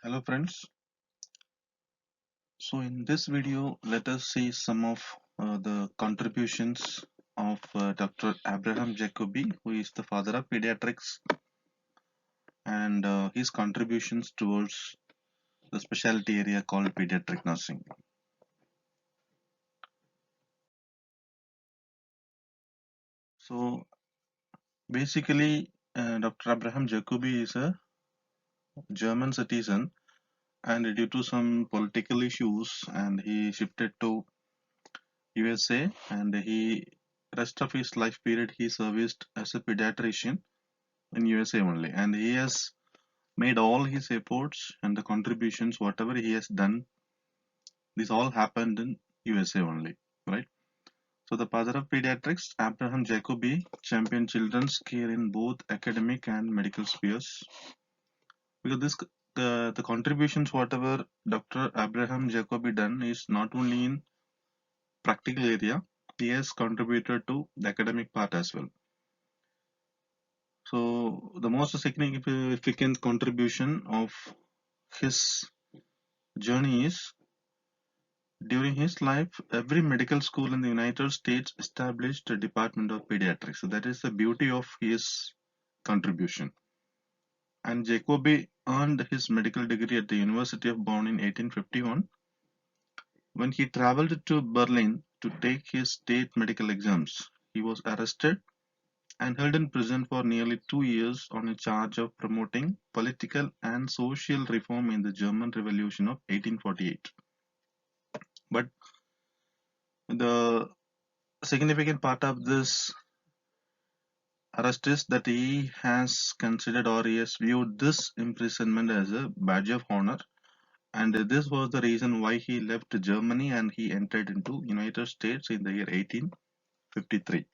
Hello friends. So in this video, let us see some of the contributions of Dr. Abraham Jacobi, who is the father of pediatrics, and his contributions towards the specialty area called pediatric nursing. So basically, Dr. Abraham Jacobi is a German citizen, and due to some political issues, and he shifted to USA, and he rest of his life period he serviced as a pediatrician in USA only, and he has made all his efforts and the contributions whatever he has done, this all happened in USA only, right? So the father of pediatrics, Abraham Jacobi, championed children's care in both academic and medical spheres, because this the contributions whatever Dr. Abraham Jacobi done is not only in practical area, he has contributed to the academic part as well. So the most significant contribution of his journey is, during his life, every medical school in the United States established a department of pediatrics. So that is the beauty of his contribution. And Jacobi earned his medical degree at the University of Bonn in 1851. When he traveled to Berlin to take his state medical exams, he was arrested and held in prison for nearly 2 years on a charge of promoting political and social reform in the German Revolution of 1848. But the significant part of this arrest is that he has considered, or he has viewed this imprisonment as a badge of honor, and this was the reason why he left Germany and he entered into United States in the year 1853.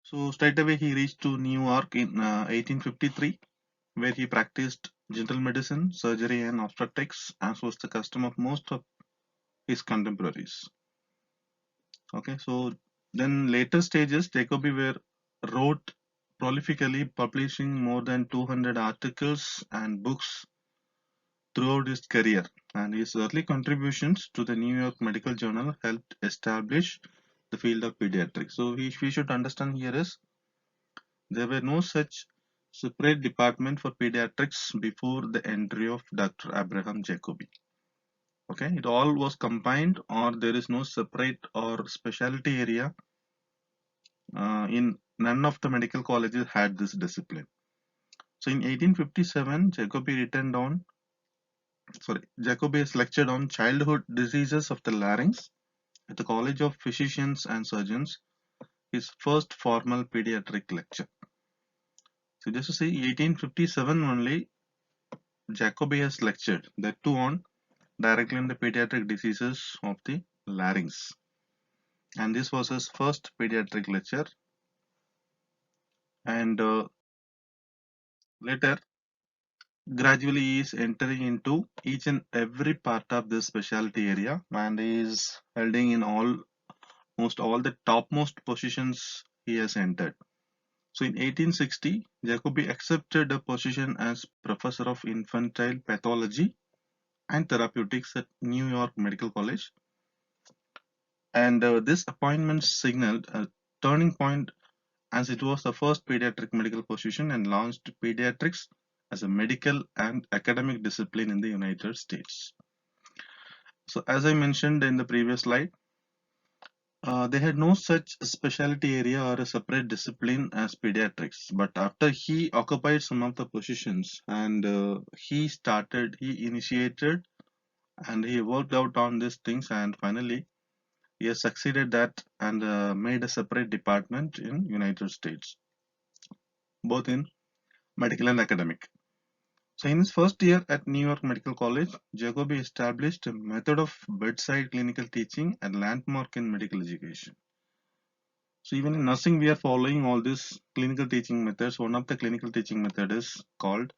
So straight away he reached to New York in 1853, where he practiced general medicine, surgery and obstetrics, as was the custom of most of his contemporaries. Okay, so then later stages, Jacobi wrote prolifically, publishing more than 200 articles and books throughout his career, and his early contributions to the New York Medical Journal helped establish the field of pediatrics. So we should understand here is, there were no such separate department for pediatrics before the entry of Dr. Abraham Jacobi. Okay, it all was combined, or there is no separate or specialty area. In none of the medical colleges had this discipline. So in 1857, Jacobi has lectured on childhood diseases of the larynx at the College of Physicians and Surgeons, his first formal pediatric lecture. So just to say, 1857 only, Jacobi has lectured, that too on directly on the pediatric diseases of the larynx. And this was his first pediatric lecture. And later, gradually he is entering into each and every part of this specialty area, and he is holding in almost all the topmost positions he has entered. So in 1860, Jacobi accepted a position as professor of infantile pathology and therapeutics at New York Medical College, and this appointment signaled a turning point, as it was the first pediatric medical position and launched pediatrics as a medical and academic discipline in the United States. So as I mentioned in the previous slide, they had no such specialty area or a separate discipline as pediatrics. But after he occupied some of the positions, and he initiated and he worked out on these things, and finally he has succeeded that, and made a separate department in United States, both in medical and academic. So in his first year at New York Medical College, Jacobi established a method of bedside clinical teaching, a landmark in medical education. So even in nursing, we are following all these clinical teaching methods. One of the clinical teaching method is called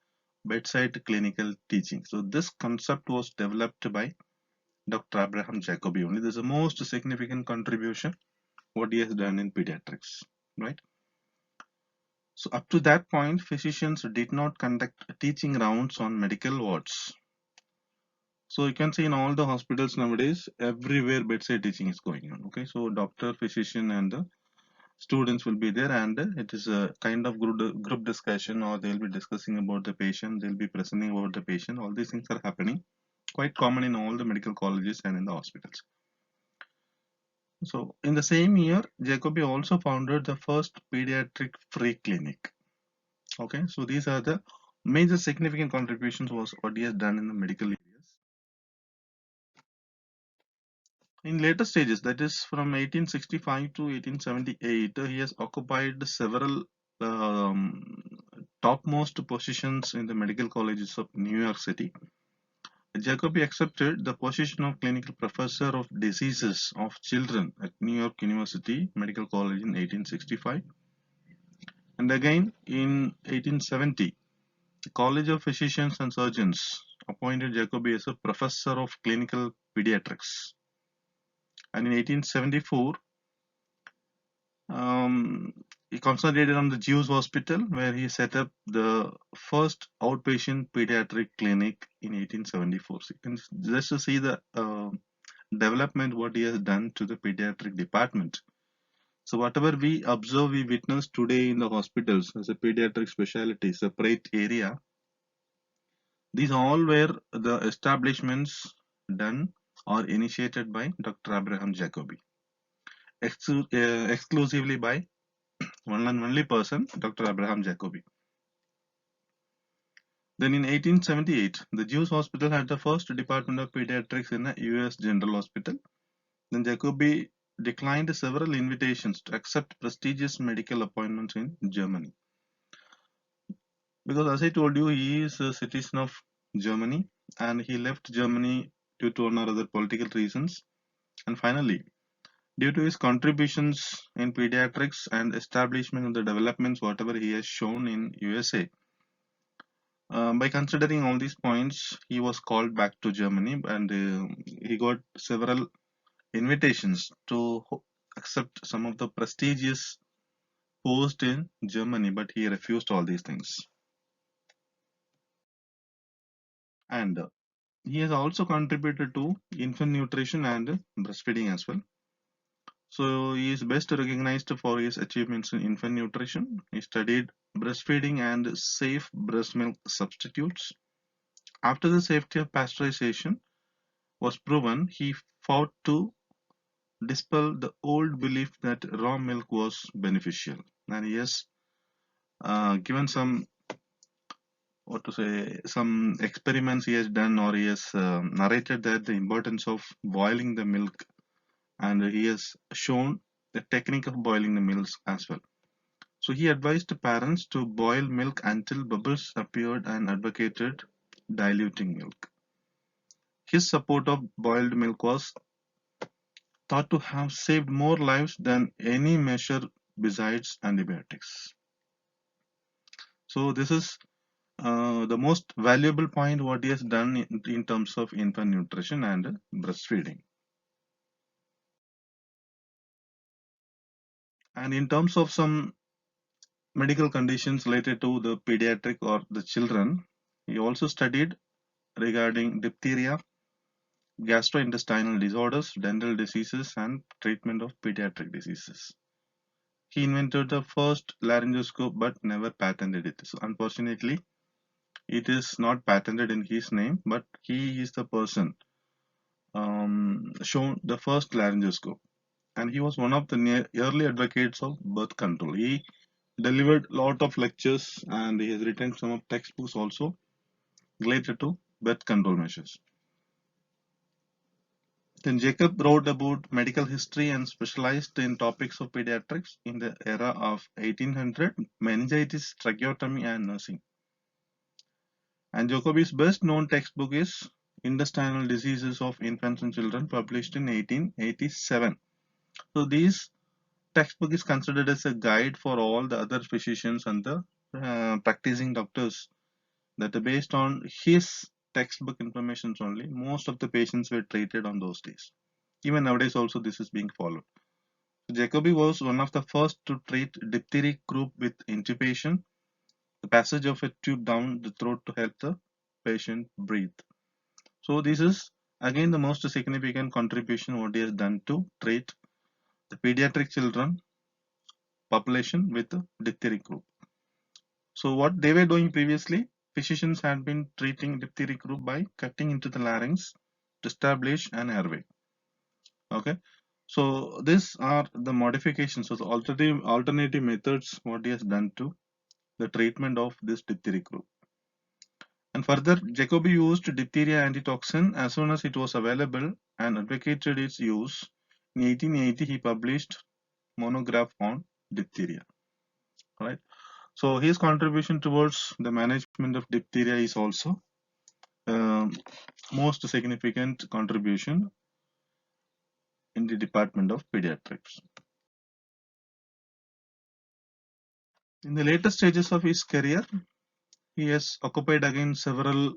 bedside clinical teaching. So this concept was developed by Dr. Abraham Jacobi only. This is the most significant contribution what he has done in pediatrics, right? So up to that point, physicians did not conduct teaching rounds on medical wards. So you can see in all the hospitals nowadays, everywhere bedside teaching is going on. Okay, so doctor, physician, and the students will be there, and it is a kind of group discussion, or they'll be discussing about the patient. They'll be presenting about the patient. All these things are happening, quite common in all the medical colleges and in the hospitals. So in the same year, Jacobi also founded the first pediatric free clinic. Okay, so these are the major significant contributions was what he has done in the medical areas. In later stages, that is from 1865 to 1878, he has occupied several um, topmost positions in the medical colleges of New York City. Jacobi accepted the position of clinical professor of diseases of children at New York University Medical College in 1865. And again in 1870, the College of Physicians and Surgeons appointed Jacobi as a professor of clinical pediatrics. And in 1874, he concentrated on the Jews Hospital, where he set up the first outpatient pediatric clinic in 1874. So you can just to see the development what he has done to the pediatric department. So whatever we observe, we witness today in the hospitals as a pediatric specialty, separate area, these all were the establishments done or initiated by Dr. Abraham Jacobi, exclusively by one and only person, Dr. Abraham Jacobi. Then in 1878, the Jews Hospital had the first department of pediatrics in the US General Hospital. Then Jacobi declined several invitations to accept prestigious medical appointments in Germany. Because as I told you, he is a citizen of Germany and he left Germany due to one or other political reasons. And finally, due to his contributions in pediatrics and establishment of the developments, whatever he has shown in USA, by considering all these points, he was called back to Germany and he got several invitations to accept some of the prestigious posts in Germany, but he refused all these things. And he has also contributed to infant nutrition and breastfeeding as well. So he is best recognized for his achievements in infant nutrition. He studied breastfeeding and safe breast milk substitutes. After the safety of pasteurization was proven, he fought to dispel the old belief that raw milk was beneficial. And he has given some, what to say, some experiments he has done, or he has narrated that the importance of boiling the milk, and he has shown the technique of boiling the milks as well. So he advised parents to boil milk until bubbles appeared and advocated diluting milk. His support of boiled milk was thought to have saved more lives than any measure besides antibiotics. So this is the most valuable point what he has done in terms of infant nutrition and breastfeeding. And in terms of some medical conditions related to the pediatric or the children, he also studied regarding diphtheria, gastrointestinal disorders, dental diseases, and treatment of pediatric diseases. He invented the first laryngoscope but never patented it. So unfortunately, it is not patented in his name, but he is the person shown the first laryngoscope. And he was one of the early advocates of birth control. He delivered a lot of lectures and he has written some of textbooks also related to birth control measures. Then Jacob wrote about medical history and specialized in topics of pediatrics in the era of 1800, meningitis, tracheotomy, and nursing. And Jacobi's best known textbook is Intestinal Diseases of Infants and Children, published in 1887. So this textbook is considered as a guide for all the other physicians and the practicing doctors, that based on his textbook information only, most of the patients were treated on those days. Even nowadays also this is being followed. So Jacobi was one of the first to treat diphtheria group with intubation, the passage of a tube down the throat to help the patient breathe. So this is again the most significant contribution what he has done to treat the pediatric children population with the diphtheria group. So what they were doing previously, physicians had been treating diphtheria group by cutting into the larynx to establish an airway. Okay, so these are the modifications, so the alternative methods what he has done to the treatment of this diphtheria group. And further, Jacobi used diphtheria antitoxin as soon as it was available and advocated its use. In 1880, he published monograph on diphtheria. Right. So his contribution towards the management of diphtheria is also most significant contribution in the department of pediatrics. In the later stages of his career, he has occupied again several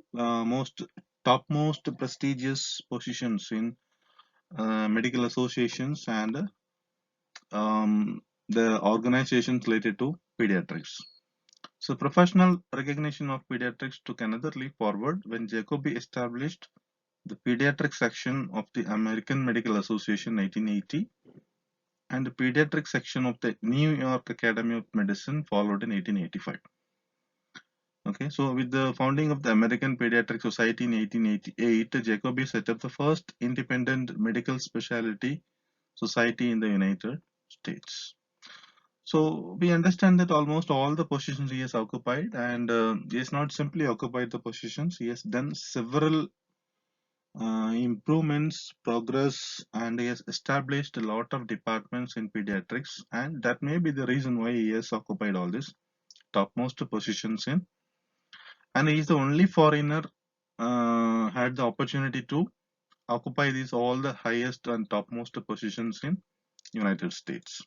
topmost prestigious positions in medical associations and the organizations related to pediatrics. So professional recognition of pediatrics took another leap forward when Jacobi established the pediatric section of the American Medical Association 1880 and the pediatric section of the New York Academy of Medicine followed in 1885. Okay, so with the founding of the American Pediatric Society in 1888, Jacobi set up the first independent medical specialty society in the United States. So we understand that almost all the positions he has occupied, and he has not simply occupied the positions, he has done several improvements, progress, and he has established a lot of departments in pediatrics, and that may be the reason why he has occupied all these topmost positions in. And he is the only foreigner had the opportunity to occupy these all the highest and topmost positions in United States.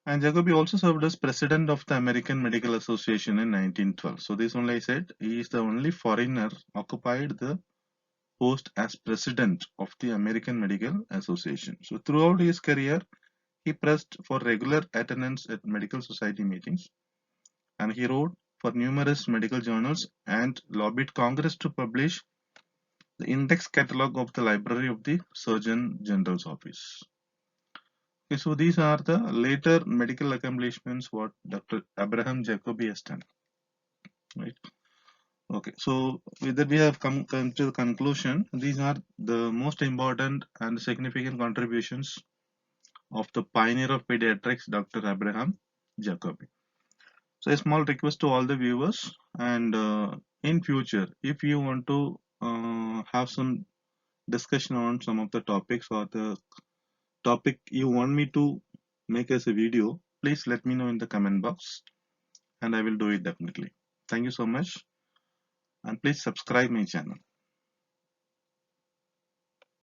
And Jacobi also served as president of the American Medical Association in 1912. So this only I said he is the only foreigner occupied the post as president of the American Medical Association. So throughout his career, he pressed for regular attendance at medical society meetings, and he wrote for numerous medical journals and lobbied Congress to publish the index catalog of the Library of the Surgeon General's Office. Okay, so these are the later medical accomplishments what Dr. Abraham Jacobi has done. Right. Okay, so with that we have come to the conclusion. These are the most important and significant contributions of the pioneer of pediatrics, Dr. Abraham Jacobi. So a small request to all the viewers, and in future, if you want to have some discussion on some of the topics or the topic you want me to make as a video, please let me know in the comment box and I will do it definitely. Thank you so much, and please subscribe my channel.